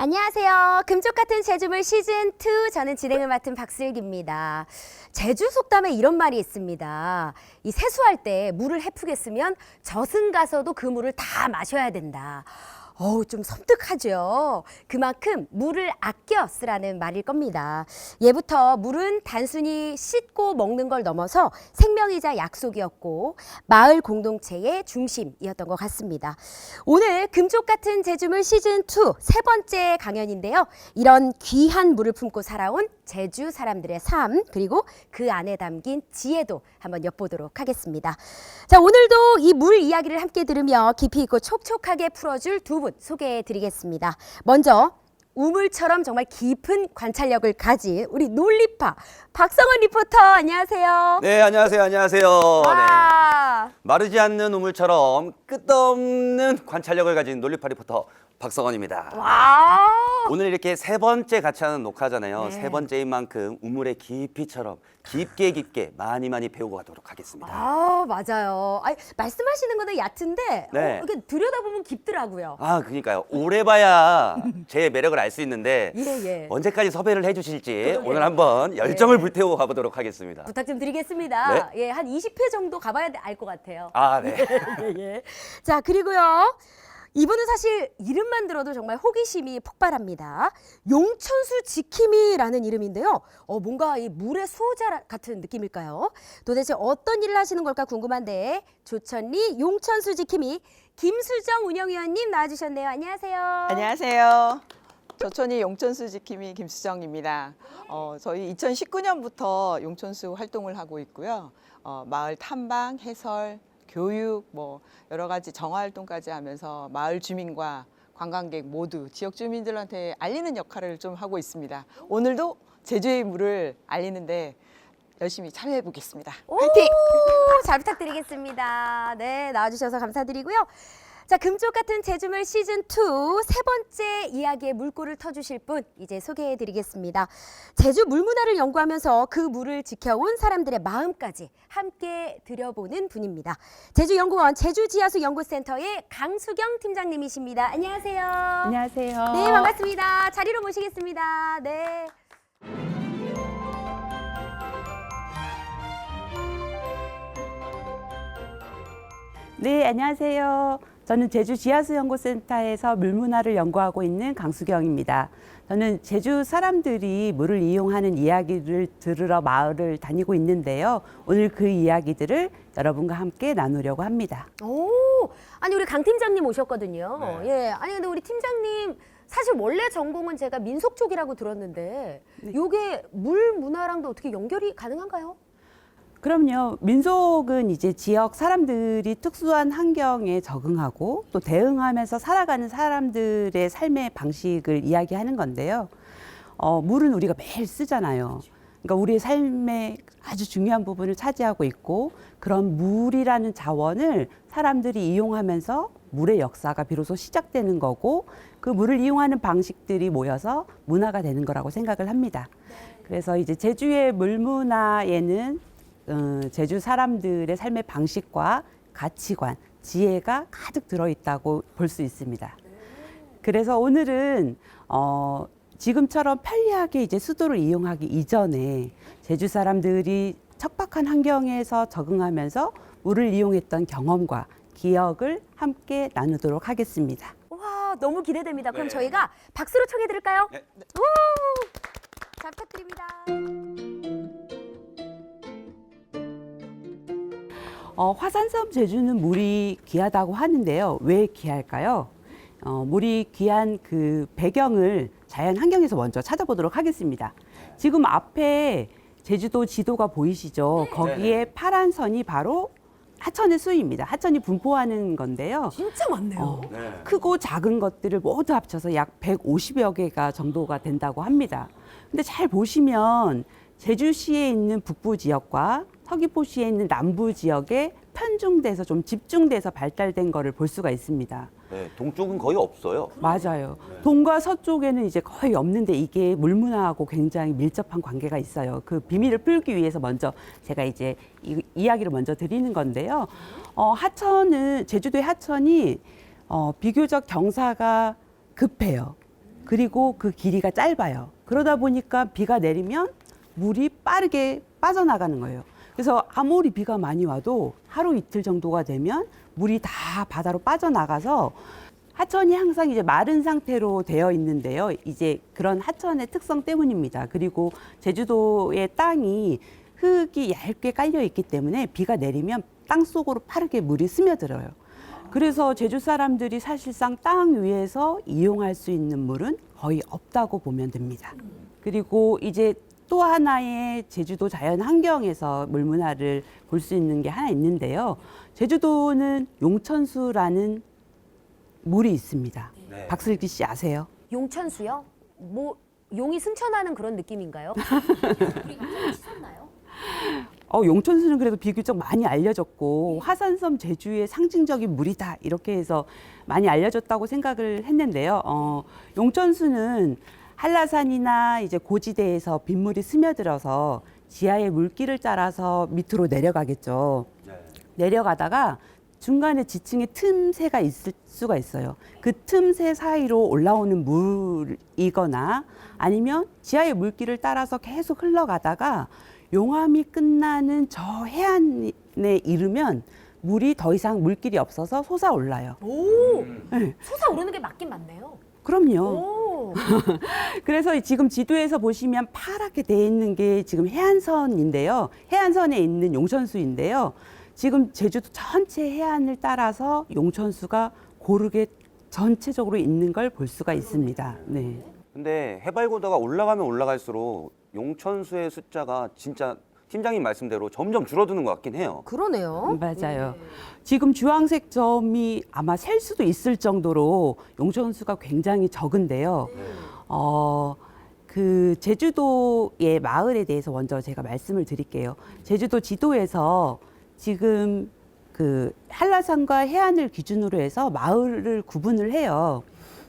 안녕하세요. 금쪽 같은 제주물 시즌2 저는 진행을 맡은 박슬기입니다. 제주 속담에 이런 말이 있습니다. 이 세수할 때 물을 헤프게 쓰면 저승 가서도 그 물을 다 마셔야 된다. 어우, 좀 섬뜩하죠. 그만큼 물을 아껴 쓰라는 말일 겁니다. 예부터 물은 단순히 씻고 먹는 걸 넘어서 생명이자 약속이었고 마을 공동체의 중심이었던 것 같습니다. 오늘 금쪽 같은 제주물 시즌2 세 번째 강연인데요. 이런 귀한 물을 품고 살아온 제주 사람들의 삶 그리고 그 안에 담긴 지혜도 한번 엿보도록 하겠습니다. 자, 오늘도 이 물 이야기를 함께 들으며 깊이 있고 촉촉하게 풀어줄 두 분 소개해 드리겠습니다. 먼저 우물처럼 정말 깊은 관찰력을 가진 우리 논리파 박성원 리포터 안녕하세요. 네, 안녕하세요. 안녕하세요. 와. 네. 마르지 않는 우물처럼 끝없는 관찰력을 가진 논리파 리포터 박성원입니다. 와. 오늘 이렇게 세 번째 같이 하는 녹화잖아요. 네. 세 번째인 만큼 우물의 깊이처럼 깊게 많이 배우고 가도록 하겠습니다. 아, 맞아요. 아니, 말씀하시는 거는 얕은데 네. 이렇게 들여다보면 깊더라고요. 아, 그러니까요. 오래 봐야 제 매력을 알 수 있는데 예. 언제까지 섭외를 해주실지 그러게요. 오늘 한번 열정을 네. 불태우고 가보도록 하겠습니다. 부탁 좀 드리겠습니다. 네. 예, 한 20회 정도 가봐야 알 것 같아요. 아, 네. 예. 자, 그리고요. 이분은 사실 이름만 들어도 정말 호기심이 폭발합니다. 용천수 지킴이라는 이름인데요. 뭔가 이 물의 수호자 같은 느낌일까요? 도대체 어떤 일을 하시는 걸까 궁금한데 조천리 용천수 지킴이 김수정 운영위원님 나와주셨네요. 안녕하세요. 안녕하세요. 조천리 용천수 지킴이 김수정입니다. 저희 2019년부터 용천수 활동을 하고 있고요. 마을 탐방, 해설, 교육, 여러 가지 정화 활동까지 하면서 마을 주민과 관광객 모두 지역 주민들한테 알리는 역할을 좀 하고 있습니다. 오늘도 제주의 물을 알리는데 열심히 참여해 보겠습니다. 화이팅! 잘 부탁드리겠습니다. 네, 나와주셔서 감사드리고요. 자, 금쪽 같은 제주물 시즌2 세 번째 이야기의 물꼬를 터주실 분 이제 소개해드리겠습니다. 제주 물문화를 연구하면서 그 물을 지켜온 사람들의 마음까지 함께 들여보는 분입니다. 제주연구원 제주지하수연구센터의 강수경 팀장님이십니다. 안녕하세요. 안녕하세요. 네, 반갑습니다. 자리로 모시겠습니다. 네. 네, 안녕하세요. 저는 제주지하수연구센터에서 물문화를 연구하고 있는 강수경입니다. 저는 제주 사람들이 물을 이용하는 이야기를 들으러 마을을 다니고 있는데요. 오늘 그 이야기들을 여러분과 함께 나누려고 합니다. 오, 아니 우리 강 팀장님 오셨거든요. 네. 예, 아니 근데 우리 팀장님 사실 원래 전공은 제가 민속 쪽이라고 들었는데 요게 물 문화랑도 어떻게 연결이 가능한가요? 그럼요. 민속은 이제 지역 사람들이 특수한 환경에 적응하고 또 대응하면서 살아가는 사람들의 삶의 방식을 이야기하는 건데요. 물은 우리가 매일 쓰잖아요. 그러니까 우리의 삶의 아주 중요한 부분을 차지하고 있고 그런 물이라는 자원을 사람들이 이용하면서 물의 역사가 비로소 시작되는 거고 그 물을 이용하는 방식들이 모여서 문화가 되는 거라고 생각을 합니다. 그래서 이제 제주의 물문화에는 제주 사람들의 삶의 방식과 가치관, 지혜가 가득 들어있다고 볼 수 있습니다. 그래서 오늘은 지금처럼 편리하게 이제 수도를 이용하기 이전에 제주 사람들이 척박한 환경에서 적응하면서 물을 이용했던 경험과 기억을 함께 나누도록 하겠습니다. 와, 너무 기대됩니다. 그럼 네. 저희가 박수로 청해 드릴까요? 네. 우! 잘 부탁드립니다. 화산섬 제주는 물이 귀하다고 하는데요. 왜 귀할까요? 물이 귀한 그 배경을 자연 환경에서 먼저 찾아보도록 하겠습니다. 지금 앞에 제주도 지도가 보이시죠? 거기에 파란 선이 바로 하천의 수위입니다. 하천이 분포하는 건데요. 진짜 많네요. 네. 크고 작은 것들을 모두 합쳐서 약 150여 개가 정도가 된다고 합니다. 근데 잘 보시면 제주시에 있는 북부 지역과 서귀포시에 있는 남부 지역에 편중돼서 좀 집중돼서 발달된 거를 볼 수가 있습니다. 네, 동쪽은 거의 없어요. 맞아요. 동과 서쪽에는 이제 거의 없는데 이게 물문화하고 굉장히 밀접한 관계가 있어요. 그 비밀을 풀기 위해서 먼저 제가 이제 이야기를 먼저 드리는 건데요. 하천은 제주도의 하천이 비교적 경사가 급해요. 그리고 그 길이가 짧아요. 그러다 보니까 비가 내리면 물이 빠르게 빠져나가는 거예요. 그래서 아무리 비가 많이 와도 하루 이틀 정도가 되면 물이 다 바다로 빠져나가서 하천이 항상 이제 마른 상태로 되어 있는데요. 이제 그런 하천의 특성 때문입니다. 그리고 제주도의 땅이 흙이 얇게 깔려 있기 때문에 비가 내리면 땅 속으로 빠르게 물이 스며들어요. 그래서 제주 사람들이 사실상 땅 위에서 이용할 수 있는 물은 거의 없다고 보면 됩니다. 그리고 이제 또 하나의 제주도 자연 환경에서 물문화를 볼 수 있는 게 하나 있는데요. 제주도는 용천수라는 물이 있습니다. 네. 박슬기 씨 아세요? 용천수요? 뭐 용이 승천하는 그런 느낌인가요? 우리가 좀 씻었나요? 용천수는 그래도 비교적 많이 알려졌고 화산섬 제주의 상징적인 물이다 이렇게 해서 많이 알려졌다고 생각을 했는데요. 용천수는 한라산이나 이제 고지대에서 빗물이 스며들어서 지하의 물길을 따라서 밑으로 내려가겠죠. 네. 내려가다가 중간에 지층에 틈새가 있을 수가 있어요. 그 틈새 사이로 올라오는 물이거나 아니면 지하의 물길을 따라서 계속 흘러가다가 용암이 끝나는 저 해안에 이르면 물이 더 이상 물길이 없어서 솟아올라요. 오, 네. 솟아오르는 게 맞긴 맞네요. 그럼요. 오, 그래서 지금 지도에서 보시면 파랗게 돼 있는 게 지금 해안선인데요. 해안선에 있는 용천수인데요. 지금 제주도 전체 해안을 따라서 용천수가 고르게 전체적으로 있는 걸 볼 수가 있습니다. 네. 근데 해발고도가 올라가면 올라갈수록 용천수의 숫자가 진짜 팀장님 말씀대로 점점 줄어드는 것 같긴 해요. 그러네요. 맞아요. 지금 주황색 점이 아마 셀 수도 있을 정도로 용천수가 굉장히 적은데요. 그 제주도의 마을에 대해서 먼저 제가 말씀을 드릴게요. 제주도 지도에서 지금 그 한라산과 해안을 기준으로 해서 마을을 구분을 해요.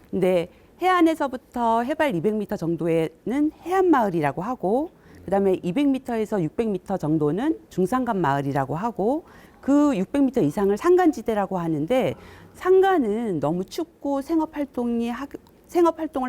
근데 해안에서부터 해발 200m 정도에는 해안마을이라고 하고 그다음에 200m에서 600m 정도는 중산간 마을이라고 하고 그 600m 이상을 산간지대라고 하는데 산간은 너무 춥고 생업활동을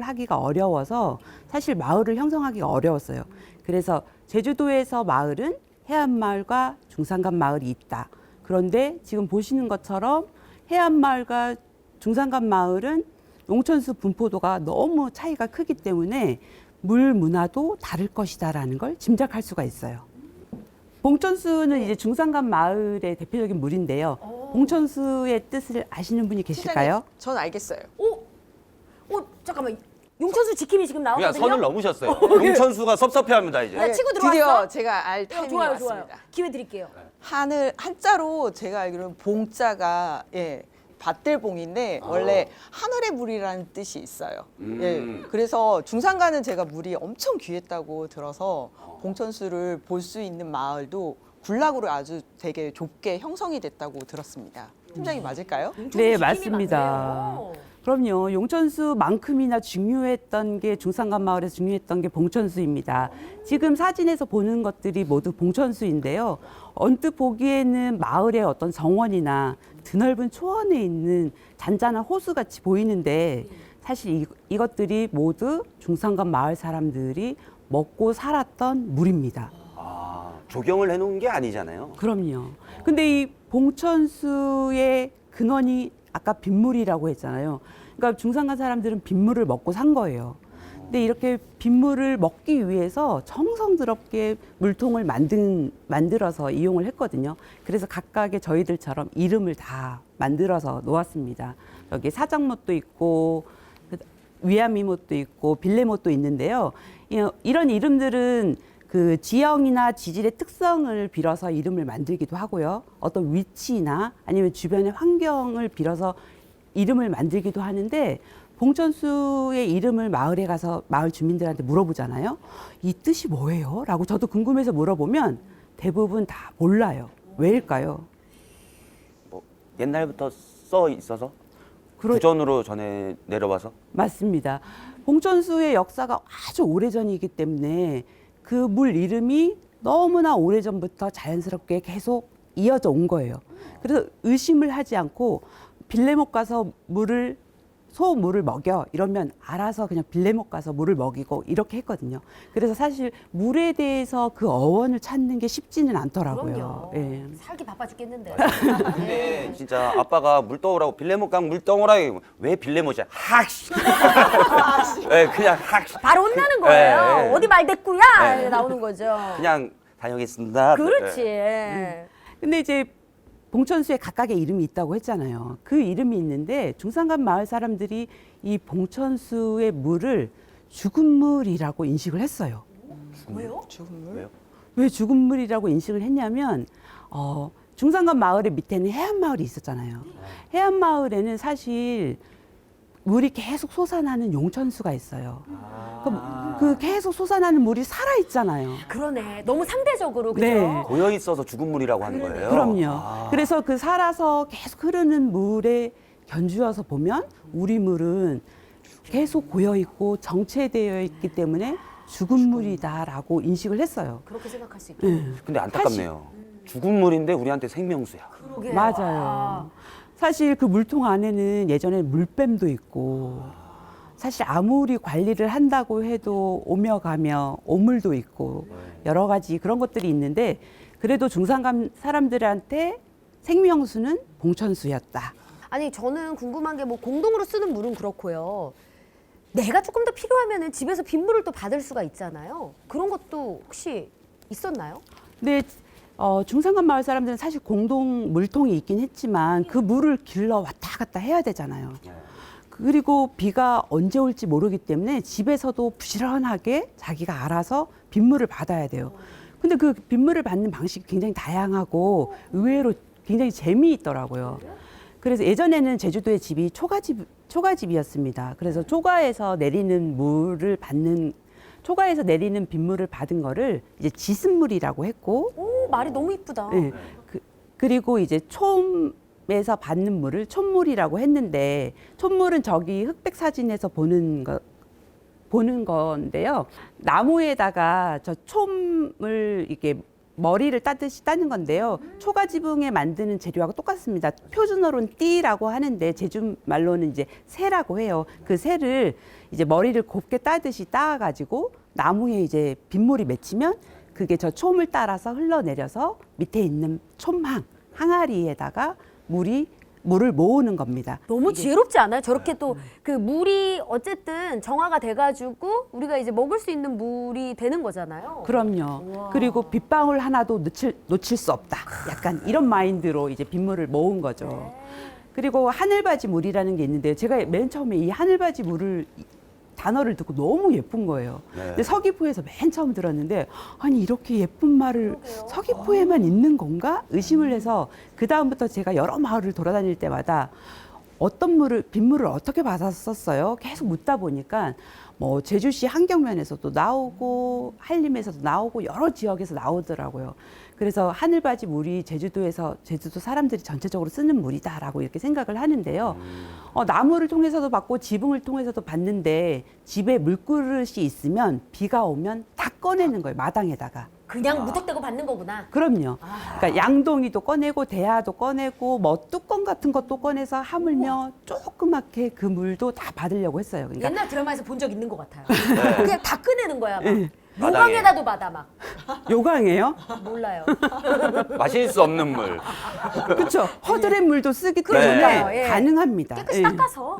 하기가 어려워서 사실 마을을 형성하기가 어려웠어요. 그래서 제주도에서 마을은 해안마을과 중산간 마을이 있다. 그런데 지금 보시는 것처럼 해안마을과 중산간 마을은 용천수 분포도가 너무 차이가 크기 때문에 물 문화도 다를 것이다라는 걸 짐작할 수가 있어요. 봉천수는 이제 중산간 마을의 대표적인 물인데요. 봉천수의 뜻을 아시는 분이 계실까요? 전 알겠어요. 잠깐만. 용천수 지킴이 지금 그냥 나왔거든요. 선을 넘으셨어요. 용천수가 섭섭해합니다 이제. 네, 치고 드디어 들어왔어? 제가 알 타이밍이 좋아요, 왔습니다. 좋아요. 기회 드릴게요. 하늘 한자로 제가 알기로는 봉자가 밭들봉인데 원래 하늘의 물이라는 뜻이 있어요. 예, 그래서 중산간은 제가 물이 엄청 귀했다고 들어서 봉천수를 볼 수 있는 마을도 군락으로 아주 되게 좁게 형성이 됐다고 들었습니다. 팀장님 맞을까요? 용천수 네, 지킴이 맞습니다. 맞네요. 그럼요. 용천수만큼이나 중요했던 게 중산간 마을에서 중요했던 게 봉천수입니다. 지금 사진에서 보는 것들이 모두 봉천수인데요. 언뜻 보기에는 마을의 어떤 정원이나 드넓은 초원에 있는 잔잔한 호수같이 보이는데 사실 이것들이 모두 중산간 마을 사람들이 먹고 살았던 물입니다. 아, 조경을 해놓은 게 아니잖아요. 그럼요. 근데 이 봉천수의 근원이 아까 빗물이라고 했잖아요. 그러니까 중산간 사람들은 빗물을 먹고 산 거예요. 근데 이렇게 빗물을 먹기 위해서 정성스럽게 물통을 만들어서 이용을 했거든요. 그래서 각각의 저희들처럼 이름을 다 만들어서 놓았습니다. 여기 사장못도 있고 위암이못도 있고 빌레못도 있는데요. 이런 이름들은 그 지형이나 지질의 특성을 빌어서 이름을 만들기도 하고요. 어떤 위치나 아니면 주변의 환경을 빌어서 이름을 만들기도 하는데 봉천수의 이름을 마을에 가서 마을 주민들한테 물어보잖아요. 이 뜻이 뭐예요? 라고 저도 궁금해서 물어보면 대부분 다 몰라요. 왜일까요? 뭐 옛날부터 써 있어서 그러- 구전으로 전해 내려와서 맞습니다. 봉천수의 역사가 아주 오래전이기 때문에 그 물 이름이 너무나 오래전부터 자연스럽게 계속 이어져 온 거예요. 그래서 의심을 하지 않고 빌레목 가서 소물을 먹여 이러면 알아서 그냥 빌레목 가서 물을 먹이고 이렇게 했거든요. 그래서 사실 물에 대해서 그 어원을 찾는 게 쉽지는 않더라고요. 그럼요. 예. 살기 바빠 죽겠는데. 근데 진짜 아빠가 물 떠오라고 빌레못강 물 떠오라 왜 빌레못이야? 학씨. 네, 그냥 학씨. 바로 혼나는 거예요. 네, 네. 어디 말 됐구야 네. 나오는 거죠. 그냥 다녀오겠습니다. 그렇지. 네. 근데 이제 봉천수에 각각의 이름이 있다고 했잖아요. 그 이름이 있는데 중산간 마을 사람들이 이 봉천수의 물을 죽은 물이라고 인식을 했어요. 왜요? 죽은 물. 왜요? 왜 죽은 물이라고 인식을 했냐면 중산간 마을의 밑에는 해안 마을이 있었잖아요. 해안 마을에는 사실 물이 계속 솟아나는 용천수가 있어요. 그 계속 솟아나는 물이 살아 있잖아요. 그러네. 너무 상대적으로 그죠? 네. 고여 있어서 죽은 물이라고 하는 거예요. 그럼요. 그래서 그 살아서 계속 흐르는 물에 견주어서 보면 우리 물은 계속 고여 있고 정체되어 있기 때문에 죽은 물이다라고 인식을 했어요. 그렇게 생각할 수 있겠네요. 근데 안타깝네요. 죽은 물인데 우리한테 생명수야. 그러게요. 맞아요. 사실 그 물통 안에는 예전에 물뱀도 있고 사실 아무리 관리를 한다고 해도 오며 가며 오물도 있고 여러 가지 그런 것들이 있는데 그래도 중산간 사람들한테 생명수는 봉천수였다. 아니 저는 궁금한 게 뭐 공동으로 쓰는 물은 그렇고요. 내가 조금 더 필요하면은 집에서 빗물을 또 받을 수가 있잖아요. 그런 것도 혹시 있었나요? 근데 중산간 마을 사람들은 사실 공동 물통이 있긴 했지만 그 물을 길러 왔다 갔다 해야 되잖아요. 그리고 비가 언제 올지 모르기 때문에 집에서도 부지런하게 자기가 알아서 빗물을 받아야 돼요. 근데 그 빗물을 받는 방식이 굉장히 다양하고 의외로 굉장히 재미있더라고요. 그래서 예전에는 제주도의 집이 초가집이었습니다. 그래서 초가에서 내리는 빗물을 받은 거를 이제 지습물이라고 했고, 오 말이 너무 이쁘다. 예, 그리고 이제 촌에서 받는 물을 촌물이라고 했는데, 촌물은 저기 흑백 사진에서 보는 건데요. 나무에다가 저 촌을 이렇게 머리를 따듯이 따는 건데요. 초가지붕에 만드는 재료하고 똑같습니다. 표준어로는 띠라고 하는데 제주 말로는 이제 새라고 해요. 그 새를 이제 머리를 곱게 따듯이 따가지고 나무에 이제 빗물이 맺히면 그게 저 촌을 따라서 흘러내려서 밑에 있는 촌망 항아리에다가 물을 모으는 겁니다. 너무 지혜롭지 않아요? 저렇게 또 그 물이 어쨌든 정화가 돼가지고 우리가 이제 먹을 수 있는 물이 되는 거잖아요. 그럼요. 우와. 그리고 빗방울 하나도 놓칠 수 없다. 약간 이런 마인드로 이제 빗물을 모은 거죠. 그리고 하늘바지 물이라는 게 있는데요. 제가 맨 처음에 이 하늘바지 물을 단어를 듣고 너무 예쁜 거예요. 네. 근데 서귀포에서 맨 처음 들었는데 아니 이렇게 예쁜 말을 서귀포에만 있는 건가 의심을 해서 그 다음부터 제가 여러 마을을 돌아다닐 때마다 빗물을 어떻게 받았었어요? 계속 묻다 보니까 뭐 제주시 한경면에서도 나오고 한림에서도 나오고 여러 지역에서 나오더라고요. 그래서 하늘바지 물이 제주도 사람들이 전체적으로 쓰는 물이다라고 이렇게 생각을 하는데요. 나무를 통해서도 받고 지붕을 통해서도 받는데 집에 물그릇이 있으면 비가 오면 다 꺼내는 거예요. 마당에다가. 그냥 무턱대고 받는 거구나. 그럼요. 그러니까 양동이도 꺼내고 대야도 꺼내고 뭐 뚜껑 같은 것도 꺼내서 하물며 조그맣게 그 물도 다 받으려고 했어요. 그러니까 옛날 드라마에서 본 적 있는 것 같아요. 그냥 다 꺼내는 거야. 막. 마당에. 요강에다도 받아 막. 요강이에요. 몰라요. 마실 수 없는 물. 그렇죠. 허드렛 물도 쓰기 그러니까요, 때문에 예. 가능합니다. 깨끗이 예. 닦아서.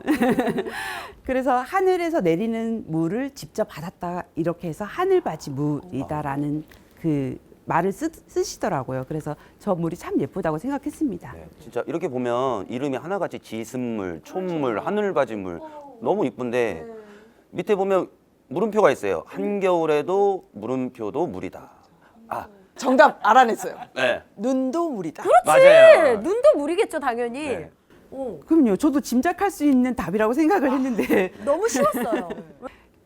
그래서 하늘에서 내리는 물을 직접 받았다 이렇게 해서 하늘바지 물이다라는 그 말을 쓰시더라고요. 그래서 저 물이 참 예쁘다고 생각했습니다. 네, 진짜 이렇게 보면 이름이 하나같이 지습물, 촌물, 하늘바지물 너무 이쁜데 밑에 보면 물음표가 있어요. 한겨울에도 물음표도 물이다. 아, 정답 알아냈어요. 네, 눈도 물이다. 맞아요. 눈도 물이겠죠 당연히. 네. 오, 그럼요. 저도 짐작할 수 있는 답이라고 생각을 했는데 너무 쉬웠어요.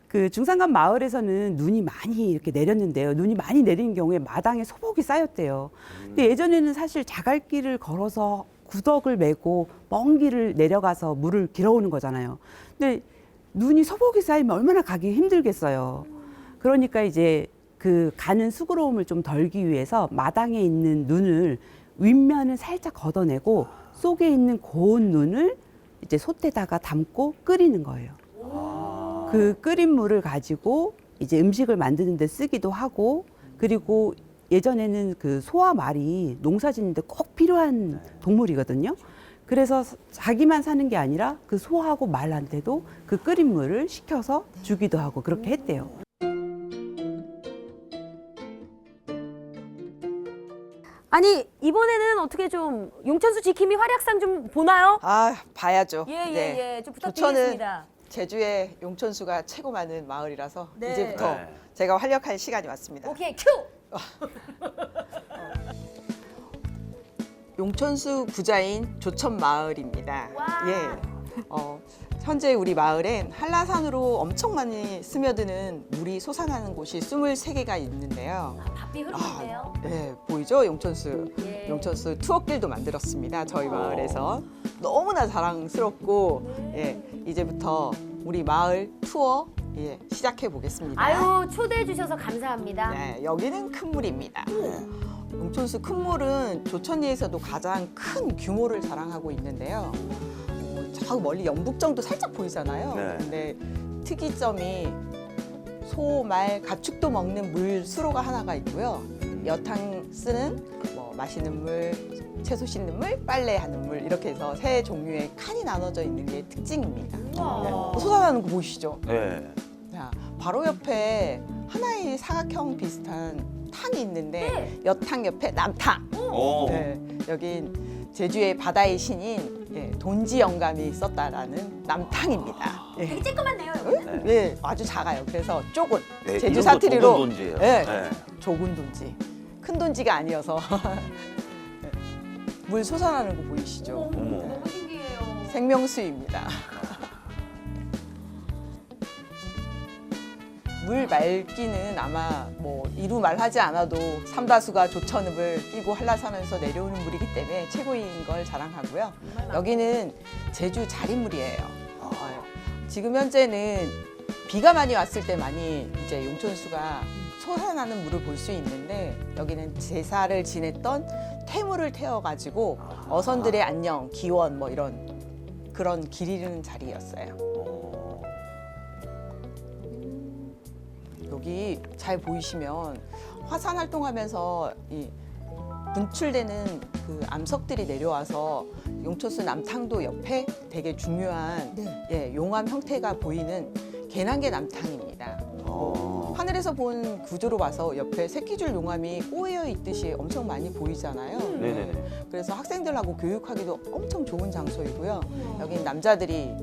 그 중산간 마을에서는 눈이 많이 이렇게 내렸는데요. 눈이 많이 내리는 경우에 마당에 소복이 쌓였대요. 근데 예전에는 사실 자갈길을 걸어서 구덕을 메고 먼 길을 내려가서 물을 길어오는 거잖아요. 근데 눈이 소복이 쌓이면 얼마나 가기 힘들겠어요. 그러니까 이제 그 가는 수고로움을 좀 덜기 위해서 마당에 있는 눈을 윗면을 살짝 걷어내고 속에 있는 고운 눈을 이제 솥에다가 담고 끓이는 거예요. 그 끓인 물을 가지고 이제 음식을 만드는 데 쓰기도 하고, 그리고 예전에는 그 소와 말이 농사 짓는데 꼭 필요한 동물이거든요. 그래서 자기만 사는 게 아니라 그 소하고 말한테도 그 끓인 물을 식혀서 주기도 하고 그렇게 했대요. 아니 이번에는 어떻게 좀 용천수 지킴이 활약상 좀 보나요? 아, 봐야죠. 예예예, 좀 조천은 부탁드리겠습니다. 제주에 용천수가 최고 많은 마을이라서 네. 이제부터 네. 제가 활약할 시간이 왔습니다. 오케이 큐. 용천수 부자인 조천마을입니다. 와. 현재 우리 마을엔 한라산으로 엄청 많이 스며드는 물이 솟아나는 곳이 23개가 있는데요. 바삐 흐르는데요. 네, 보이죠? 용천수. 예. 용천수 투어길도 만들었습니다. 저희 마을에서. 너무나 자랑스럽고, 예, 이제부터 우리 마을 투어 시작해 보겠습니다. 아유 초대해 주셔서 감사합니다. 네, 여기는 큰 물입니다. 용천수 큰 물은 조천리에서도 가장 큰 규모를 자랑하고 있는데요. 저 멀리 연북정도 살짝 보이잖아요. 네. 근데 특이점이 소, 말, 가축도 먹는 물 수로가 하나가 있고요. 여탕 쓰는 뭐 마시는 물, 채소 씻는 물, 빨래하는 물 이렇게 해서 세 종류의 칸이 나눠져 있는 게 특징입니다. 우와. 솟아나는 거 보이시죠? 네. 자, 바로 옆에 하나의 사각형 비슷한 탕이 있는데 네. 여탕 옆에 남탕. 오. 네, 여긴 제주의 바다의 신인 돈지 영감이 썼다라는 남탕입니다. 되게 쬐끄맣네요 여기는. 네, 아주 작아요. 그래서 조금 네, 제주 이름도 사투리로 좁은 돈지예요. 네, 네. 조금 돈지. 큰 돈지가 아니어서 네. 물 솟아나는 거 보이시죠? 어머. 너무 신기해요. 생명수입니다. 물 맑기는 아마 뭐 이루 말하지 않아도 삼다수가 조천읍을 끼고 한라산에서 내려오는 물이기 때문에 최고인 걸 자랑하고요. 여기는 제주 자린물이에요. 지금 현재는 비가 많이 왔을 때 많이 이제 용천수가 솟아나는 물을 볼 수 있는데 여기는 제사를 지냈던 태물을 태워가지고 어선들의 안녕, 기원 뭐 이런 그런 길 잃는 자리였어요. 여기 잘 보이시면 화산 활동하면서 이 분출되는 그 암석들이 내려와서 용천수 남탕도 옆에 되게 중요한 용암 형태가 보이는 개난개 남탕입니다. 하늘에서 본 구조로 봐서 옆에 새끼줄 용암이 꼬여 있듯이 엄청 많이 보이잖아요. 네네네. 그래서 학생들하고 교육하기도 엄청 좋은 장소이고요. 여긴 남자들이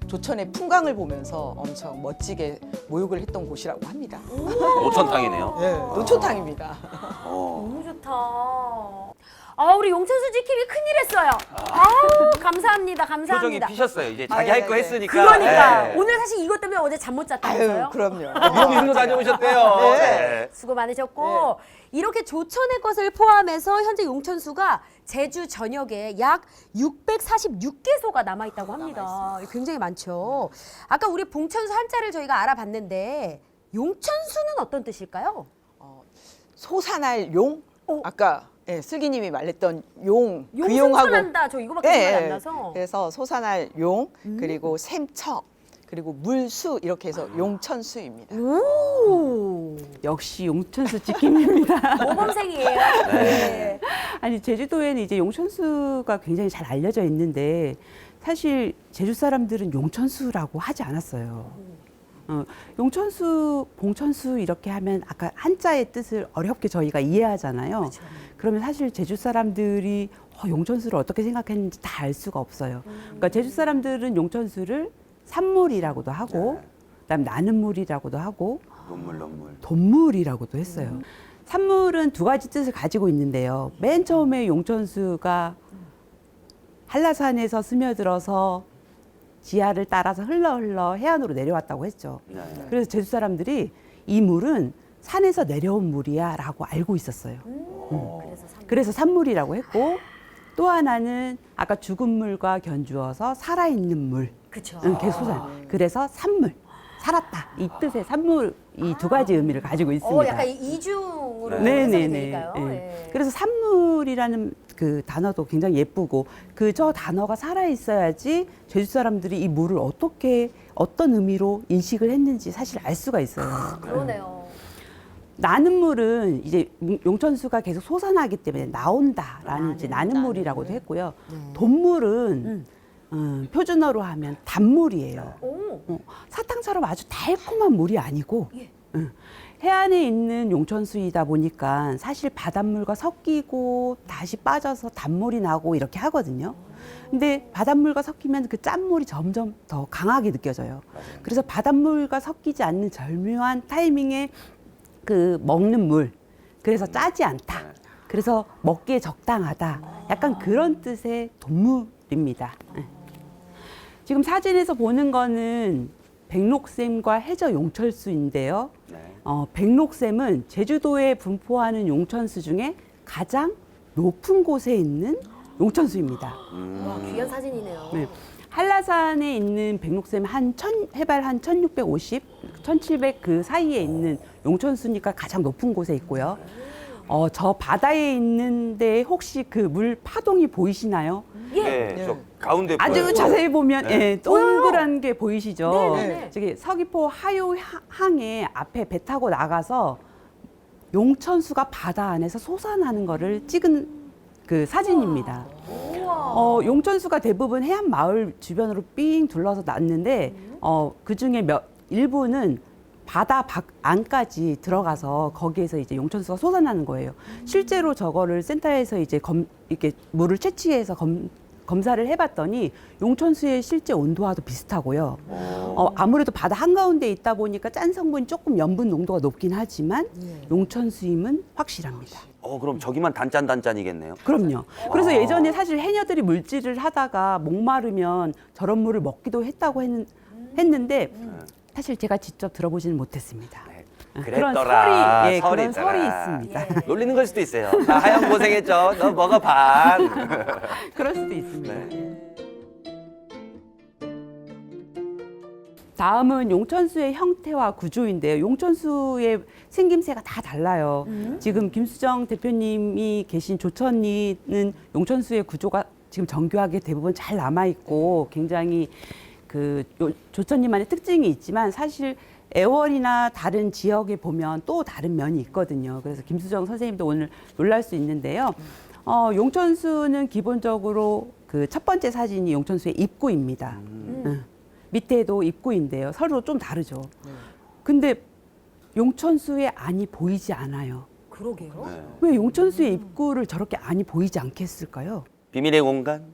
조천의 풍광을 보면서 엄청 멋지게 모욕을 했던 곳이라고 합니다. 노천탕이네요. 네, 노천탕입니다. 너무 좋다. 아 우리 용천수 지킴이 큰일 했어요. 아우 감사합니다. 표정이 감사합니다. 피셨어요. 이제 자기 아, 할 거 네, 네. 했으니까. 그러니까 네. 오늘 사실 이것 때문에 어제 잠 못 아유, 잤다면서요? 그럼요. 미용실도 다녀오셨대요. 네. 네. 수고 많으셨고 이렇게 조천의 것을 포함해서 현재 용천수가 제주 전역에 약 646개소가 남아있다고 합니다. 굉장히 많죠. 아까 우리 봉천수 한자를 저희가 알아봤는데 용천수는 어떤 뜻일까요? 소산할 용? 아까 슬기님이 말했던 용, 그 용승 용하고 천한다. 저 이거밖에 생각이 안 나서. 그래서 소산할 용, 그리고 샘척, 그리고 물수 이렇게 해서 용천수입니다. 오 역시 용천수 지킴입니다. 모범생이에요. 네. 아니 제주도에는 이제 용천수가 굉장히 잘 알려져 있는데 사실 제주 사람들은 용천수라고 하지 않았어요. 용천수, 봉천수 이렇게 하면 아까 한자의 뜻을 어렵게 저희가 이해하잖아요. 그러면 사실 제주 사람들이 용천수를 어떻게 생각했는지 다 알 수가 없어요. 그러니까 제주 사람들은 용천수를 산물이라고도 하고, 그다음 나는 물이라고도 하고, 논물. 돈물이라고도 했어요. 산물은 두 가지 뜻을 가지고 있는데요. 맨 처음에 용천수가 한라산에서 스며들어서 지하를 따라서 흘러 해안으로 내려왔다고 했죠. 네. 그래서 제주 사람들이 이 물은 산에서 내려온 물이야라고 알고 있었어요. 그래서 산물이라고 했고 또 하나는 아까 죽은 물과 견주어서 살아있는 물. 그쵸. 계속 솟아. 그래서 산물. 살았다. 이 뜻의 산물 이 두 가지 의미를 가지고 있습니다. 약간 이중으로 네. 해석이 네네네. 되니까요. 예. 예. 그래서 산물이라는 그 단어도 굉장히 예쁘고 그 저 단어가 살아 있어야지 제주 사람들이 이 물을 어떻게 어떤 의미로 인식을 했는지 사실 알 수가 있어요. 그러네요. 나는 물은 이제 용천수가 계속 솟아나기 때문에 나온다라는 이제 나는 물이라고도 했고요. 돈물은 표준어로 하면 단물이에요. 오. 사탕처럼 아주 달콤한 물이 아니고 예. 해안에 있는 용천수이다 보니까 사실 바닷물과 섞이고 다시 빠져서 단물이 나고 이렇게 하거든요. 근데 바닷물과 섞이면 그 짠물이 점점 더 강하게 느껴져요. 그래서 바닷물과 섞이지 않는 절묘한 타이밍에 그 먹는 물, 그래서 짜지 않다. 그래서 먹기에 적당하다. 약간 그런 뜻의 돈물입니다. 지금 사진에서 보는 거는 백록샘과 해저 용철수인데요. 네. 백록샘은 제주도에 분포하는 용천수 중에 가장 높은 곳에 있는 용천수입니다. 와, 귀한 사진이네요. 네. 한라산에 있는 백록샘 해발 한 1650, 1700 그 사이에 있는 용천수니까 가장 높은 곳에 있고요. 저 바다에 있는데 혹시 그 물 파동이 보이시나요? 예. 네, 저 가운데 아주 보여요. 자세히 보면 네. 예, 동그란 게 보이시죠? 네네네. 저기 서귀포 하요항에 앞에 배 타고 나가서 용천수가 바다 안에서 솟아나는 거를 찍은 그 사진입니다. 우와. 용천수가 대부분 해안 마을 주변으로 삥 둘러서 났는데 그 중에 일부는 바다 안까지 들어가서 거기에서 이제 용천수가 솟아나는 거예요. 실제로 저거를 센터에서 이제 이렇게 물을 채취해서 검사를 해봤더니 용천수의 실제 온도와도 비슷하고요. 아무래도 바다 한가운데 있다 보니까 짠 성분이 조금 염분 농도가 높긴 하지만 용천수임은 확실합니다. 그럼 저기만 단짠단짠이겠네요. 그럼요. 그래서 예전에 사실 해녀들이 물질을 하다가 목마르면 저런 물을 먹기도 했다고 했는데 사실 제가 직접 들어보지는 못했습니다. 네, 그런 그랬더라. 설이, 설이 그런 설이 있더라. 있습니다. 놀리는 걸 수도 있어요. 나 하얀 고생했죠. 너 먹어 반. 그럴 수도 있습니다. 네. 다음은 용천수의 형태와 구조인데요. 용천수의 생김새가 다 달라요. 지금 김수정 대표님이 계신 조천리는 용천수의 구조가 지금 정교하게 대부분 잘 남아있고 굉장히 그 조천리만의 특징이 있지만 사실 애월이나 다른 지역에 보면 또 다른 면이 있거든요. 그래서 김수정 선생님도 오늘 놀랄 수 있는데요. 용천수는 기본적으로 그 첫 번째 사진이 용천수의 입구입니다. 밑에도 입구인데요. 서로 좀 다르죠. 근데 용천수의 안이 보이지 않아요. 그러게요. 네. 왜 용천수의 입구를 저렇게 안이 보이지 않게 했을까요? 비밀의 공간.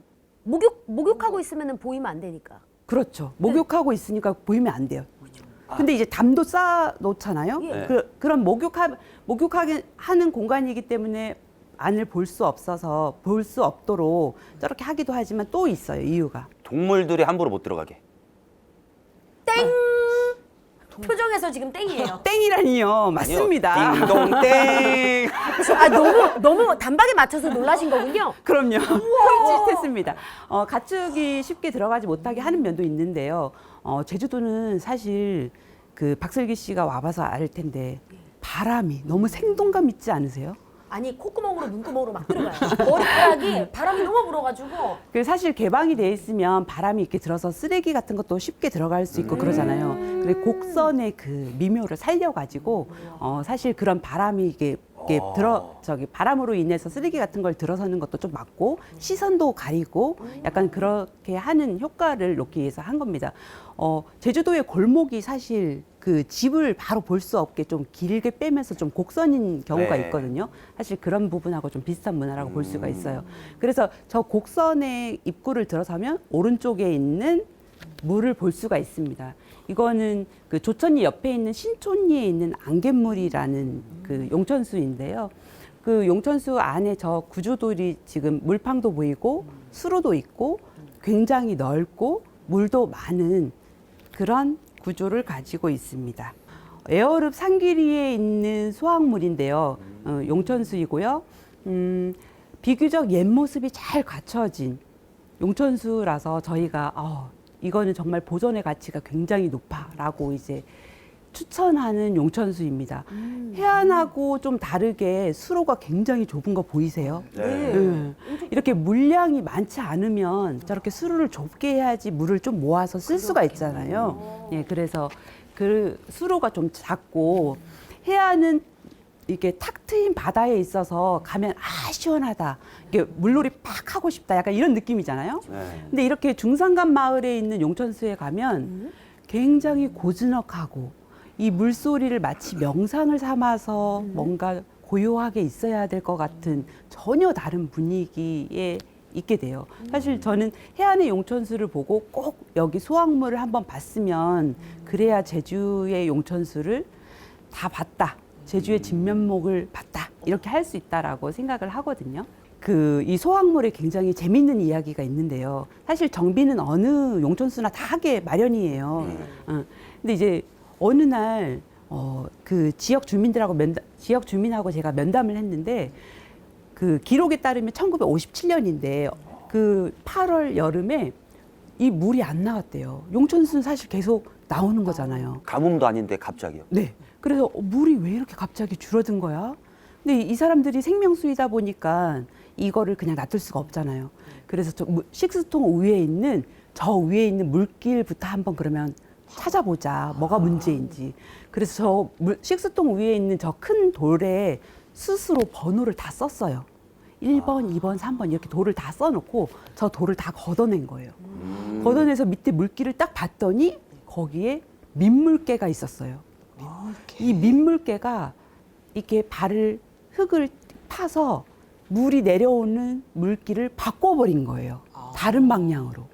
목욕하고 있으면 보이면 안 되니까. 그렇죠. 목욕하고 있으니까 보이면 안 돼요. 근데 이제 담도 쌓아 놓잖아요. 예. 그런 목욕하게 하는 공간이기 때문에 안을 볼 수 없어서 볼 수 없도록 저렇게 하기도 하지만 또 있어요. 이유가. 동물들이 함부로 못 들어가게. 땡! 표정에서 지금 땡이에요. 땡이라니요. 맞습니다. 딩동 땡. 아, 너무 단박에 맞춰서 놀라신 거군요. 그럼요. 찌릿했습니다. 가축이 쉽게 들어가지 못하게 하는 면도 있는데요. 제주도는 사실 그 박슬기 씨가 와봐서 알 텐데 바람이 너무 생동감 있지 않으세요? 아니, 콧구멍으로 눈구멍으로 막 들어가요. 머리카락이 바람이 너무 불어가지고. 그 사실 개방이 돼 있으면 바람이 이렇게 들어서 쓰레기 같은 것도 쉽게 들어갈 수 있고 그러잖아요. 근데 곡선의 그 미묘를 살려가지고 사실 그런 바람이 이게 바람으로 인해서 쓰레기 같은 걸 들어서는 것도 좀 막고 시선도 가리고 약간 그렇게 하는 효과를 놓기 위해서 한 겁니다. 제주도의 골목이 사실 그 집을 바로 볼 수 없게 좀 길게 빼면서 좀 곡선인 경우가 네. 있거든요. 사실 그런 부분하고 좀 비슷한 문화라고 볼 수가 있어요. 그래서 저 곡선의 입구를 들어서면 오른쪽에 있는 물을 볼 수가 있습니다. 이거는 그 조천리 옆에 있는 신촌리에 있는 안갯물이라는 그 용천수인데요. 그 용천수 안에 저 구조들이 지금 물팡도 보이고 수로도 있고 굉장히 넓고 물도 많은 그런 구조를 가지고 있습니다. 에어룹 산기리에 있는 수확물인데요. 용천수이고요. 비교적 옛 모습이 잘 갖춰진 용천수라서 저희가 이거는 정말 보존의 가치가 굉장히 높아라고 이제 추천하는 용천수입니다. 해안하고 좀 다르게 수로가 굉장히 좁은 거 보이세요? 네. 이렇게 물량이 많지 않으면 저렇게 수로를 좁게 해야지 물을 좀 모아서 쓸 수가 있잖아요. 예, 그래서 그 수로가 좀 작고 해안은 이게 탁 트인 바다에 있어서 가면 시원하다. 이게 물놀이 팍 하고 싶다. 약간 이런 느낌이잖아요. 네. 근데 이렇게 중산간 마을에 있는 용천수에 가면 굉장히 고즈넉하고 이 물소리를 마치 명상을 삼아서 뭔가 고요하게 있어야 될 것 같은 전혀 다른 분위기에 있게 돼요. 사실 저는 해안의 용천수를 보고 꼭 여기 수확물을 한번 봤으면 그래야 제주의 용천수를 다 봤다. 제주의 진면목을 봤다. 이렇게 할 수 있다라고 생각을 하거든요. 이 소확물에 굉장히 재밌는 이야기가 있는데요. 사실 정비는 어느 용천수나 다 하게 마련이에요. 근데 이제 어느 날 그 지역 주민하고 제가 면담을 했는데 그 기록에 따르면 1957년인데 그 8월 여름에 이 물이 안 나왔대요. 용천수는 사실 계속 나오는 거잖아요. 가뭄도 아닌데 갑자기요. 네. 그래서 물이 왜 이렇게 갑자기 줄어든 거야? 근데 이 사람들이 생명수이다 보니까 이거를 그냥 놔둘 수가 없잖아요. 그래서 식수통 위에 있는 물길부터 한번 그러면 찾아보자. 뭐가 문제인지. 그래서 식수통 위에 있는 저 큰 돌에 스스로 번호를 다 썼어요. 1번, 2번, 3번 이렇게 돌을 다 써놓고 저 돌을 다 걷어낸 거예요. 걷어내서 밑에 물길을 딱 봤더니 거기에 민물개가 있었어요. 이 민물개가 이렇게 흙을 파서 물이 내려오는 물길을 바꿔버린 거예요. 다른 방향으로.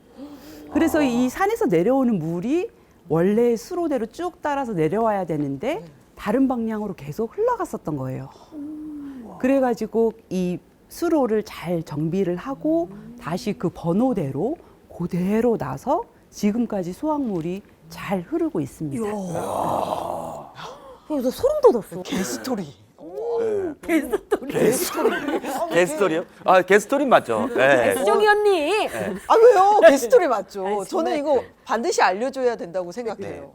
그래서 이 산에서 내려오는 물이 원래 수로대로 쭉 따라서 내려와야 되는데 다른 방향으로 계속 흘러갔었던 거예요. 그래가지고 이 수로를 잘 정비를 하고 다시 그 번호대로 그대로 나서 지금까지 수확물이 잘 흐르고 있습니다. 그래서 소름 돋았어. 개스토리. 게스토리요? 아, 게스토리 맞죠? 네. 수정이 언니. 아 왜요? 개스토리 맞죠. 저는 이거 반드시 알려줘야 된다고 생각해요.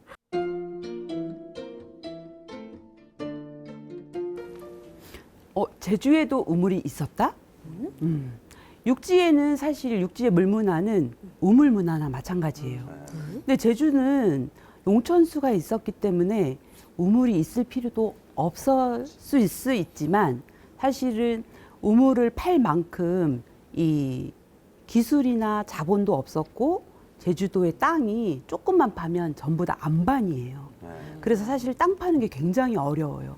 제주에도 우물이 있었다? 육지에는 사실 육지의 물문화는 우물 문화나 마찬가지예요. 근데 제주는 용천수가 있었기 때문에 우물이 있을 필요도 없을 수 있지만 사실은 우물을 팔 만큼 이 기술이나 자본도 없었고 제주도의 땅이 조금만 파면 전부 다 안반이에요. 그래서 사실 땅 파는 게 굉장히 어려워요.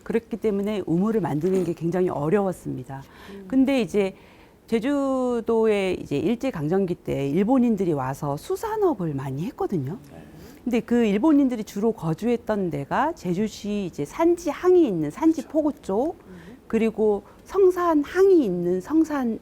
그렇기 때문에 우물을 만드는 게 굉장히 어려웠습니다. 근데 이제 제주도에 이제 일제강점기 때 일본인들이 와서 수산업을 많이 했거든요. 근데 그 일본인들이 주로 거주했던 데가 제주시 이제 산지항이 있는 산지포구 쪽, 그리고 성산항이 있는 성산리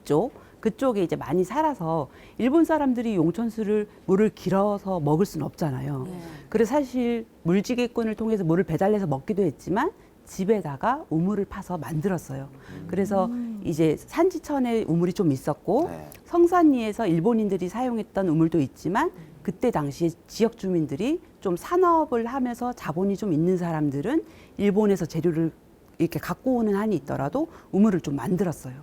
쪽, 그쪽에 이제 많이 살아서 일본 사람들이 용천수를 물을 길어서 먹을 수는 없잖아요. 그래서 사실 물지개꾼을 통해서 물을 배달해서 먹기도 했지만 집에다가 우물을 파서 만들었어요. 그래서 이제 산지천에 우물이 좀 있었고 성산리에서 일본인들이 사용했던 우물도 있지만 그때 당시에 지역 주민들이 좀 산업을 하면서 자본이 좀 있는 사람들은 일본에서 재료를 이렇게 갖고 오는 한이 있더라도 우물을 좀 만들었어요.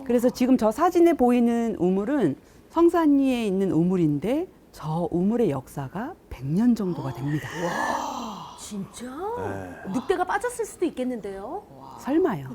그래서 지금 저 사진에 보이는 우물은 성산리에 있는 우물인데 저 우물의 역사가 100년 정도가 됩니다. 진짜? 늑대가 빠졌을 수도 있겠는데요. 설마요.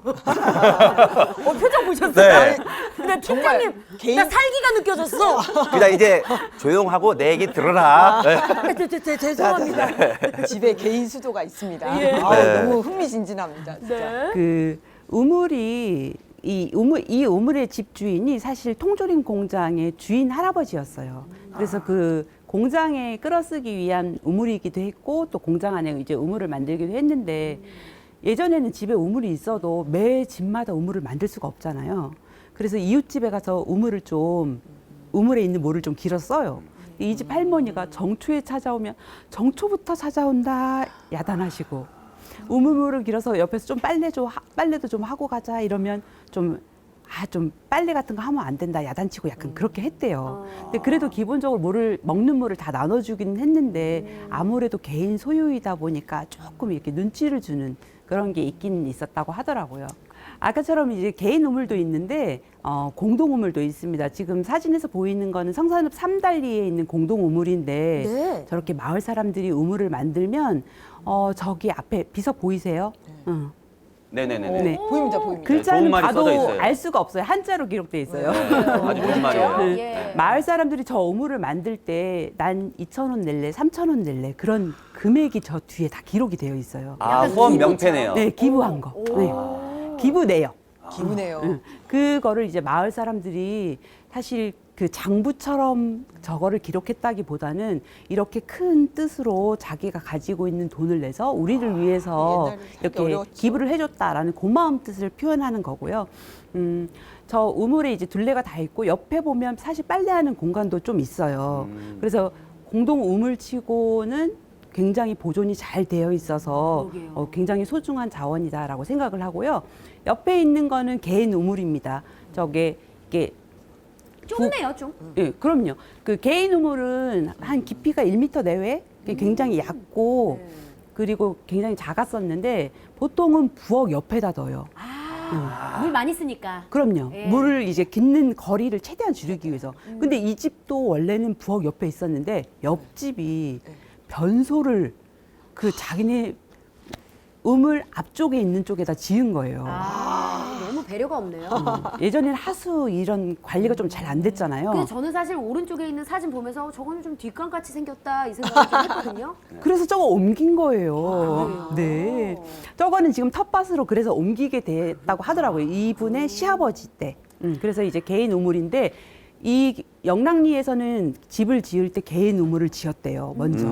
표정 보셨어요? 네. 근데 정말 팀장님, 개인- 나 살기가 느껴졌어. 그냥 이제 조용하고 내 얘기 들어라. 네. 죄송합니다. 집에 개인 수도가 있습니다. 네. 너무 흥미진진합니다. 진짜. 그 우물이 이 우물의 집 주인이 사실 통조림 공장의 주인 할아버지였어요. 그래서 그 공장에 끌어쓰기 위한 우물이기도 했고 또 공장 안에 이제 우물을 만들기도 했는데 예전에는 집에 우물이 있어도 매 집마다 우물을 만들 수가 없잖아요. 그래서 이웃집에 가서 우물을 좀 우물에 있는 모를 좀 길어 써요. 이 집 할머니가 정초에 찾아오면 정초부터 찾아온다 야단하시고 우물물을 길어서 옆에서 좀 빨래도 좀 하고 가자 이러면 좀 빨래 같은 거 하면 안 된다 야단치고 약간 그렇게 했대요. 근데 그래도 기본적으로 먹는 물을 다 나눠주긴 했는데 아무래도 개인 소유이다 보니까 조금 이렇게 눈치를 주는 그런 게 있긴 있었다고 하더라고요. 아까처럼 이제 개인 우물도 있는데 공동 우물도 있습니다. 지금 사진에서 보이는 거는 성산읍 삼달리에 있는 공동 우물인데 네. 저렇게 마을 사람들이 우물을 만들면 저기 앞에 비석 보이세요? 응. 네네네. 네. 보입니다, 보입니다. 글자는 좋은 말이 써져 봐도 있어요. 알 수가 없어요. 한자로 기록돼 있어요. 네, 아주 좋은 말이에요. 예. 마을 사람들이 저 우물을 만들 때 난 2,000원 낼래, 3,000원 낼래 그런 금액이 저 뒤에 다 기록이 되어 있어요. 아, 후원 명패네요. 네, 기부한 거. 네. 기부 내역. 기분해요. 응. 그거를 이제 마을 사람들이 사실 그 장부처럼 저거를 기록했다기보다는 이렇게 큰 뜻으로 자기가 가지고 있는 돈을 내서 우리를 위해서 옛날에 살기 이렇게 어려웠죠. 기부를 해줬다라는 고마움 뜻을 표현하는 거고요. 저 우물에 이제 둘레가 다 있고 옆에 보면 사실 빨래하는 공간도 좀 있어요. 그래서 공동 우물치고는 굉장히 보존이 잘 되어 있어서 굉장히 소중한 자원이다라고 생각을 하고요. 옆에 있는 거는 개인 우물입니다. 이게 좁네요, 좀. 예, 그럼요. 그 개인 우물은 한 깊이가 1m 내외, 굉장히 얕고 그리고 굉장히 작았었는데 보통은 부엌 옆에다 넣어요. 물 많이 쓰니까. 그럼요. 예. 물을 이제 깃는 거리를 최대한 줄이기 위해서. 근데 이 집도 원래는 부엌 옆에 있었는데 옆집이 변소를 그 자기네 우물 앞쪽에 있는 쪽에다 지은 거예요. 너무 배려가 없네요. 예전에는 하수 이런 관리가 좀 잘 안 됐잖아요. 근데 저는 사실 오른쪽에 있는 사진 보면서 저거는 좀 뒷감같이 생겼다 이 생각을 좀 했거든요. 그래서 저거 옮긴 거예요. 그래요? 네. 저거는 지금 텃밭으로 그래서 옮기게 됐다고 하더라고요. 이분의 시아버지 때. 그래서 이제 개인 우물인데 이 영랑리에서는 집을 지을 때 개인 우물을 지었대요. 먼저.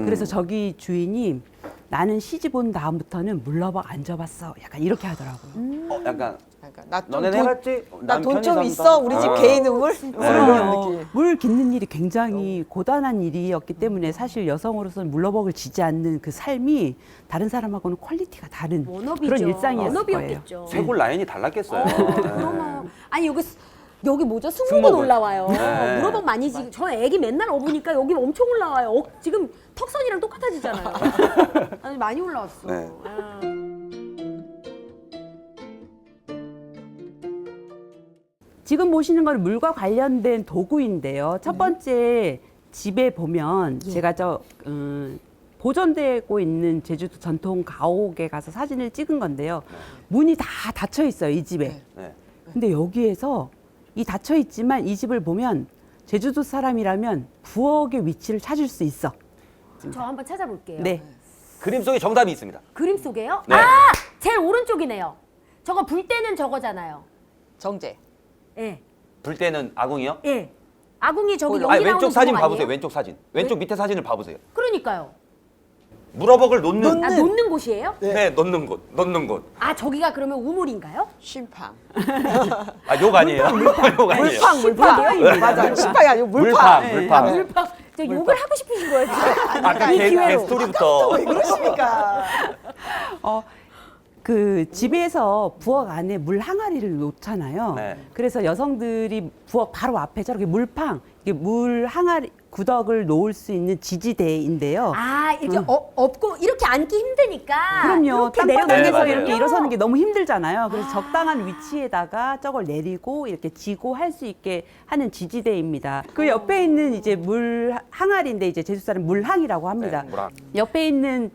그래서 저기 주인이 나는 시집 온 다음부터는 물러박 안 접었어. 약간 이렇게 하더라고요. 약간 그러니까 너네 해봤지? 나 돈 좀 편의점도. 있어. 우리 집 개인 우물. 이런 느낌. 물 깃는 일이 굉장히 고단한 일이었기 때문에 사실 여성으로서는 물러벅을 지지 않는 그 삶이 다른 사람하고는 퀄리티가 다른 워너비죠. 그런 일상이었을 거예요. 워너비였겠죠. 쇄골 라인이 달랐겠어요. 그러면 아니 여기 뭐죠? 승모근 승모근. 올라와요. 네. 물어보면 많이 지금 저 애기 맨날 업으니까 여기 엄청 올라와요. 지금 턱선이랑 똑같아지잖아요. 아니 많이 올라왔어. 네. 아. 지금 보시는 건 물과 관련된 도구인데요. 첫 번째 집에 보면 제가 보존되고 있는 제주도 전통 가옥에 가서 사진을 찍은 건데요. 문이 다 닫혀 있어요, 이 집에. 네. 근데 여기에서 이 닫혀 있지만 이 집을 보면 제주도 사람이라면 부엌의 위치를 찾을 수 있어. 저 한번 찾아볼게요. 네. 그림 속에 정답이 있습니다. 그림 속에요? 네. 아, 제일 오른쪽이네요. 저거 불 때는 저거잖아요. 정제. 예. 불 때는 아궁이요? 예. 아궁이 저기 보일러. 연기 아니, 나오는 왼쪽 사진 구멍 봐보세요. 아니에요? 왼쪽 사진. 왼쪽 밑에 사진을 봐보세요. 그러니까요. 물어벅을 놓는. 아, 놓는 곳이에요? 네, 놓는 곳. 놓는 곳. 아, 저기가 그러면 우물인가요? 쉼팡. 아, 욕 아니에요? 욕 아니에요? 물팡. 맞아요. 쉼팡이 아니고 물팡. 물팡, 네. 물팡. 물방. 저 욕을 하고 싶으신 거예요? 아까 이 개 기회로. 스토리부터. 왜 그러십니까? 그 집에서 부엌 안에 물 항아리를 놓잖아요. 네. 그래서 여성들이 부엌 바로 앞에 저렇게 물팡, 이게 물 항아리 구덕을 놓을 수 있는 지지대인데요. 아, 이렇게 업고 이렇게 앉기 힘드니까 그럼요. 이렇게 네, 땅바닥에서 맞아요. 이렇게 일어서는 게 너무 힘들잖아요. 그래서 적당한 위치에다가 저걸 내리고 이렇게 지고 할 수 있게 하는 지지대입니다. 그 옆에 있는 이제 물 항아리인데 이제 제주 사람 물항이라고 합니다. 네, 물항. 옆에 있는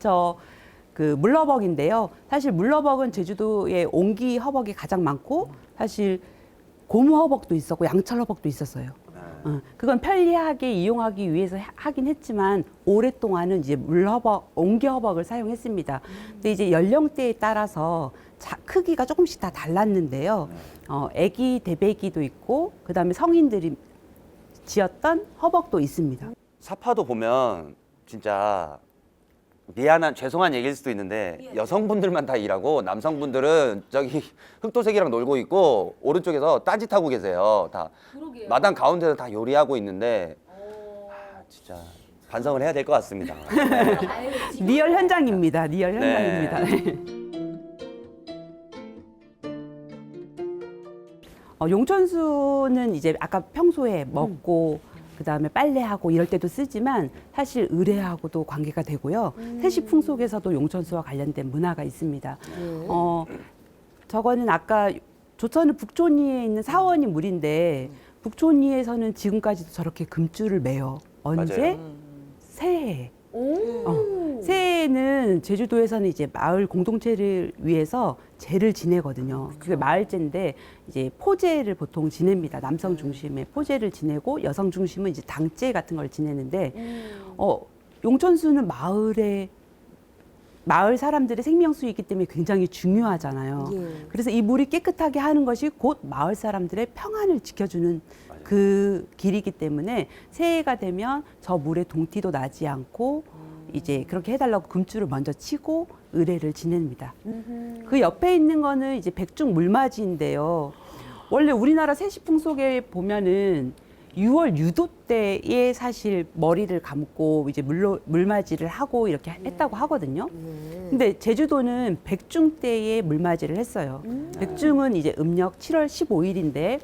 그 물러벅인데요. 사실 물러벅은 제주도에 옹기 허벅이 가장 많고 사실 고무 허벅도 있었고 양철 허벅도 있었어요. 그건 편리하게 이용하기 위해서 하긴 했지만 오랫동안은 이제 물허벅, 옹기 허벅을 사용했습니다. 근데 이제 연령대에 따라서 크기가 조금씩 다 달랐는데요. 아기 대배기도 있고 그다음에 성인들이 지었던 허벅도 있습니다. 사파도 보면 진짜 죄송한 얘기일 수도 있는데 여성분들만 다 일하고 남성분들은 저기 흑도색이랑 놀고 있고 오른쪽에서 딴짓하고 계세요. 다 마당 가운데서 다 요리하고 있는데 진짜 반성을 해야 될 것 같습니다. 리얼 현장입니다. 리얼 네. 현장입니다. 용천수는 이제 아까 평소에 먹고 그다음에 빨래하고 이럴 때도 쓰지만 사실 의뢰하고도 관계가 되고요. 세시풍속에서도 용천수와 관련된 문화가 있습니다. 저거는 아까 조천은 북촌리에 있는 사원이 물인데 북촌리에서는 지금까지도 저렇게 금줄을 매요. 언제? 맞아요. 새해. 새해에는 제주도에서는 이제 마을 공동체를 위해서 제를 지내거든요. 그게 마을제인데 이제 포제를 보통 지냅니다. 남성 중심의 포제를 지내고 여성 중심은 이제 당제 같은 걸 지내는데 용천수는 마을 사람들의 생명수이기 때문에 굉장히 중요하잖아요. 그래서 이 물이 깨끗하게 하는 것이 곧 마을 사람들의 평안을 지켜주는 그 길이기 때문에 새해가 되면 저 물에 동티도 나지 않고 이제 그렇게 해달라고 금줄을 먼저 치고 의례를 지냅니다. 그 옆에 있는 거는 이제 백중 물맞이인데요. 원래 우리나라 세시풍속에 보면은 6월 유도 때에 사실 머리를 감고 이제 물맞이를 하고 이렇게 했다고 하거든요. 근데 제주도는 백중 때에 물맞이를 했어요. 백중은 이제 음력 7월 15일인데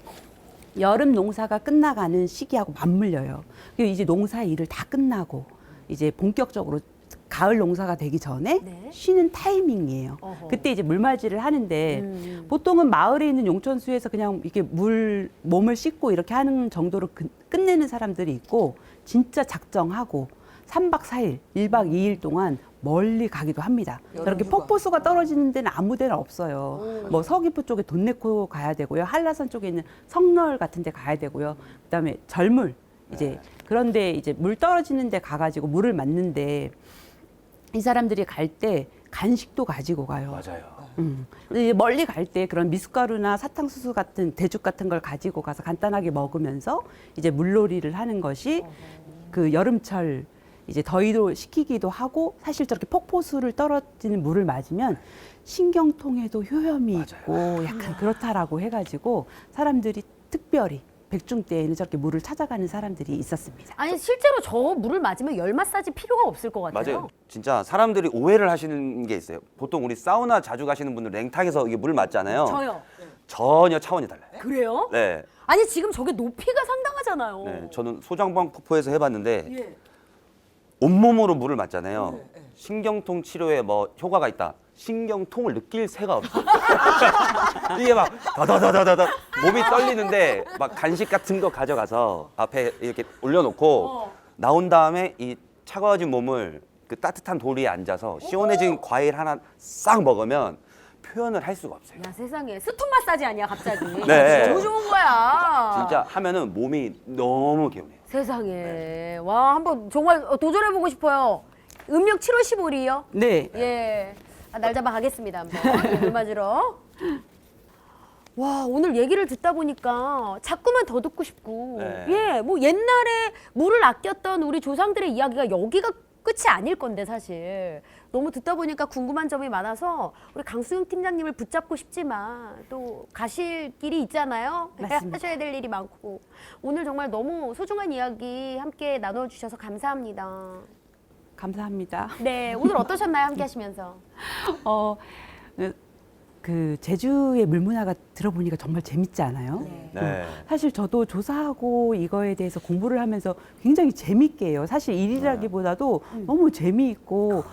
여름 농사가 끝나가는 시기하고 맞물려요. 그리고 이제 농사 일을 다 끝나고 이제 본격적으로 가을 농사가 되기 전에 쉬는 타이밍이에요. 그때 이제 물맞이를 하는데 보통은 마을에 있는 용천수에서 그냥 이렇게 몸을 씻고 이렇게 하는 정도로 끝내는 사람들이 있고 진짜 작정하고 3박 4일, 1박 2일 동안 멀리 가기도 합니다. 저렇게 폭포수가 떨어지는 데는 아무 데나 없어요. 뭐 서귀포 쪽에 돈내코 가야 되고요. 한라산 쪽에 있는 성널 같은 데 가야 되고요. 그다음에 절물 이제 그런데 이제 물 떨어지는 데 가가지고 물을 맞는데 이 사람들이 갈 때 간식도 가지고 가요. 맞아요. 근데 멀리 갈 때 그런 미숫가루나 사탕수수 같은 대죽 같은 걸 가지고 가서 간단하게 먹으면서 이제 물놀이를 하는 것이 그 여름철 이제 더위도 식히기도 하고 사실 저렇게 폭포수를 떨어지는 물을 맞으면 신경통에도 효염이 있고 약간 그렇다라고 해가지고 사람들이 특별히 백중 때에는 저렇게 물을 찾아가는 사람들이 있었습니다. 아니 실제로 저 물을 맞으면 열 마사지 필요가 없을 것 같아요. 맞아요. 진짜 사람들이 오해를 하시는 게 있어요. 보통 우리 사우나 자주 가시는 분들 냉탕에서 이게 물 맞잖아요. 저요. 전혀 차원이 달라요. 그래요? 네. 아니 지금 저게 높이가 상당하잖아요. 네. 저는 소장방 폭포에서 해봤는데 예. 온몸으로 물을 맞잖아요. 신경통 치료에 뭐 효과가 있다. 신경통을 느낄 새가 없어. 이게 막 다다다다다다 몸이 떨리는데 막 간식 같은 거 가져가서 앞에 이렇게 올려놓고 나온 다음에 이 차가워진 몸을 그 따뜻한 도리에 앉아서 시원해진 과일 하나 싹 먹으면 표현을 할 수가 없어요. 야 세상에 스톤 마사지 아니야 갑자기. 네. 너무 좋은 거야. 진짜 하면은 몸이 너무 개운해요. 세상에. 와 한번 정말 도전해보고 싶어요. 음력 7월 15일이요? 네. 예. 날 잡아 가겠습니다 한번 물 맞으러. 와 오늘 얘기를 듣다 보니까 자꾸만 더 듣고 싶고 네. 예, 뭐 옛날에 물을 아꼈던 우리 조상들의 이야기가 여기가 끝이 아닐 건데 사실 너무 듣다 보니까 궁금한 점이 많아서 우리 강수영 팀장님을 붙잡고 싶지만 또 가실 길이 있잖아요. 맞습니다. 하셔야 될 일이 많고 오늘 정말 너무 소중한 이야기 함께 나눠주셔서 감사합니다. 감사합니다. 네 오늘 어떠셨나요 함께 하시면서? 그 제주의 물문화가 들어보니까 정말 재밌지 않아요? 네. 사실 저도 조사하고 이거에 대해서 공부를 하면서 굉장히 재밌게 해요. 사실 일이라기보다도 너무 재미있고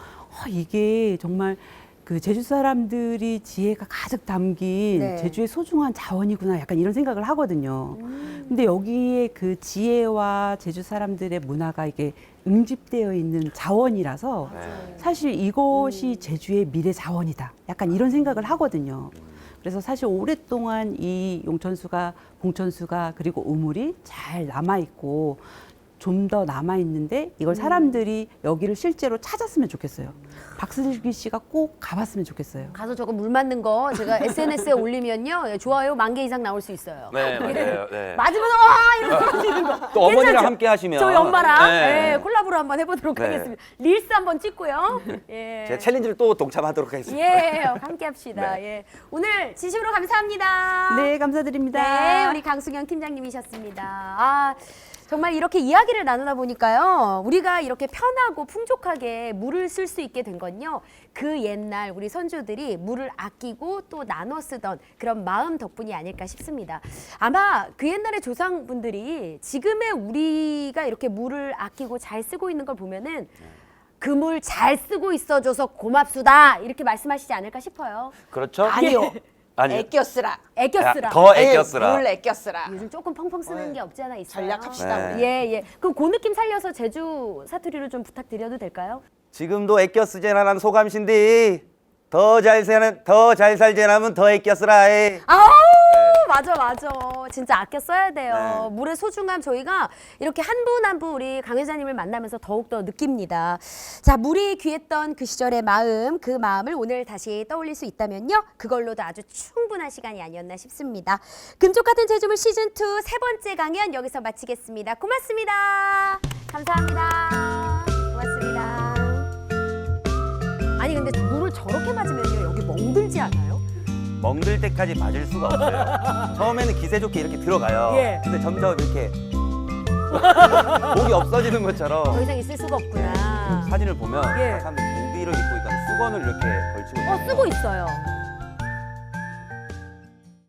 이게 정말 그 제주 사람들이 지혜가 가득 담긴 네. 제주의 소중한 자원이구나 약간 이런 생각을 하거든요. 근데 여기에 그 지혜와 제주 사람들의 문화가 이게 응집되어 있는 자원이라서 사실 이것이 제주의 미래 자원이다. 약간 이런 생각을 하거든요. 그래서 사실 오랫동안 이 용천수가, 봉천수가 그리고 우물이 잘 남아있고 좀 더 남아 있는데 이걸 사람들이 여기를 실제로 찾았으면 좋겠어요. 박슬기 씨가 꼭 가봤으면 좋겠어요. 가서 저거 물 맞는 거 제가 SNS에 올리면요. 예, 좋아요 10,000개 이상 나올 수 있어요. 네, 맞아요. 네. 맞으면서 와 이러면서 하시는 거. 또 어머니랑 괜찮죠? 함께 하시면 저희 엄마랑 네. 예, 콜라보로 한번 해보도록 네. 하겠습니다. 릴스 한번 찍고요. 예. 제가 챌린지를 또 동참하도록 하겠습니다. 예, 함께 합시다. 네. 예. 오늘 진심으로 감사합니다. 네, 감사드립니다. 네, 우리 강수경 팀장님이셨습니다. 아, 정말 이렇게 이야기를 나누다 보니까요, 우리가 이렇게 편하고 풍족하게 물을 쓸 수 있게 된 건요, 그 옛날 우리 선조들이 물을 아끼고 또 나눠 쓰던 그런 마음 덕분이 아닐까 싶습니다. 아마 그 옛날의 조상분들이 지금의 우리가 이렇게 물을 아끼고 잘 쓰고 있는 걸 보면은 그 물 잘 쓰고 있어줘서 고맙수다 이렇게 말씀하시지 않을까 싶어요. 그렇죠? 아니요. 아니요. 애껴 쓰라. 애껴 쓰라. 더 애껴 쓰라. 물 애껴 쓰라. 요즘 조금 펑펑 쓰는 게 없지 않아 있어요. 전략합시다. 네. 우리. 예, 예. 그럼 그 느낌 살려서 제주 사투리로 좀 부탁드려도 될까요? 지금도 애껴 쓰제나라는 소감신디 더 잘 살제나면 더 애껴 쓰라. 아우, 맞아, 맞아. 진짜 아껴 써야 돼요. 네. 물의 소중함 저희가 이렇게 한 분 한 분 우리 강 회장님을 만나면서 더욱더 느낍니다. 자, 물이 귀했던 그 시절의 마음, 그 마음을 오늘 다시 떠올릴 수 있다면요. 그걸로도 아주 충분한 시간이 아니었나 싶습니다. 금쪽 같은 제주물 시즌2 세 번째 강연 여기서 마치겠습니다. 고맙습니다. 감사합니다. 고맙습니다. 아니, 근데 물을 저렇게 맞으면요. 여기 멍들지 않아요? 멍들 때까지 맞을 수가 없어요. 처음에는 기세 좋게 이렇게 들어가요. 예. 근데 점점 이렇게 목이 없어지는 것처럼 더 이상 있을 수가 없구나. 사진을 보면 예. 사람들이 고비를 입고 있거나 수건을 이렇게 걸치고 있어요. 쓰고 있어요.